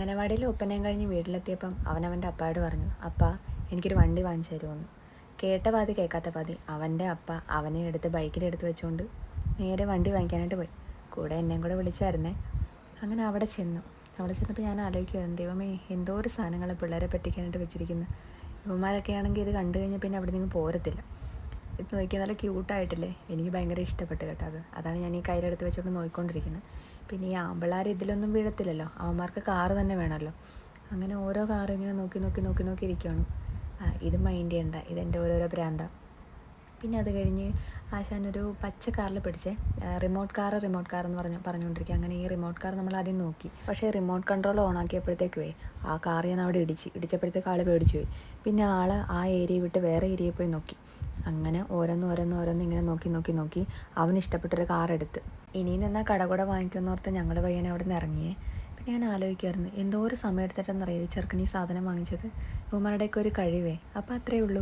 അംഗനവാടിയിൽ ഒപ്പനയും കഴിഞ്ഞ് വീട്ടിലെത്തിയപ്പം അവനവൻ്റെ അപ്പായോട് പറഞ്ഞു, അപ്പാ എനിക്കൊരു വണ്ടി വാങ്ങിച്ചു തരുമോയെന്ന്. കേട്ട പാതി കേൾക്കാത്ത പാതി അവൻ്റെ അപ്പ അവനെ എടുത്ത് ബൈക്കിലെടുത്ത് വെച്ചുകൊണ്ട് നേരെ വണ്ടി വാങ്ങിക്കാനായിട്ട് പോയി. കൂടെ എന്നെയും കൂടെ വിളിച്ചായിരുന്നേ. അങ്ങനെ അവിടെ ചെന്നപ്പോൾ ഞാൻ ആലോചിക്കുമായിരുന്നു, ദൈവമേ എന്തോ ഒരു സാധനങ്ങൾ പിള്ളേരെ പറ്റിക്കാനായിട്ട് വെച്ചിരിക്കുന്നത്. ഇവന്മാരൊക്കെ ആണെങ്കിൽ ഇത് കണ്ടു കഴിഞ്ഞാൽ പിന്നെ അവിടെ നിന്ന് പോരത്തില്ല. ഇത് നോക്കിയാൽ നല്ല ക്യൂട്ടായിട്ടില്ലേ? എനിക്ക് ഭയങ്കര ഇഷ്ടപ്പെട്ടു കേട്ടോ. അതാണ് ഞാൻ ഈ കയ്യിലെടുത്ത് വെച്ചുകൊണ്ട് നോക്കിക്കൊണ്ടിരിക്കുന്നത്. പിന്നെ ഈ ആമ്പിള്ളേർ ഇതിലൊന്നും വീഴത്തില്ലല്ലോ, അവന്മാർക്ക് കാറ് തന്നെ വേണമല്ലോ. അങ്ങനെ ഓരോ കാറും ഇങ്ങനെ നോക്കി ഇരിക്കുകയാണ്. ഇത് മൈൻഡ് ചെയ്യണ്ട, ഇതെൻ്റെ ഓരോരോ ഭ്രാന്ത. പിന്നെ അത് കഴിഞ്ഞ് ആശാനൊരു പച്ച കാറിൽ പിടിച്ചേ, റിമോട്ട് കാർ എന്ന് പറഞ്ഞുകൊണ്ടിരിക്കുക. അങ്ങനെ ഈ റിമോട്ട് കാർ നമ്മൾ ആദ്യം നോക്കി. പക്ഷേ റിമോട്ട് കൺട്രോൾ ഓണാക്കിയപ്പോഴത്തേക്കുവേ ആ കാർ ഞാൻ അവിടെ ഇടിച്ചപ്പോഴത്തേക്ക് ആൾ പേടിച്ചു പോയി. പിന്നെ ആൾ ആ ഏരിയ വിട്ട് വേറെ ഏരിയയിൽ പോയി നോക്കി. അങ്ങനെ ഓരോന്ന് ഇങ്ങനെ നോക്കി അവന് ഇഷ്ടപ്പെട്ടൊരു കാർ എടുത്ത് ഇനിയും നിന്നാൽ കടകൂടെ വാങ്ങിക്കുമെന്നോർത്ത് ഞങ്ങൾ പയ്യനെ അവിടെ നിന്ന് ഇറങ്ങിയേ. പിന്നെ ഞാൻ ആലോചിക്കുമായിരുന്നു, എന്തോ ഒരു സമയം എടുത്തിട്ടെന്നറിയോ ഈ ചെറുക്കൻ ഈ സാധനം വാങ്ങിച്ചത്. ഇവന്മാരുടെയൊക്കെ ഒരു കഴിവേ. അപ്പോൾ അത്രയേ ഉള്ളൂ.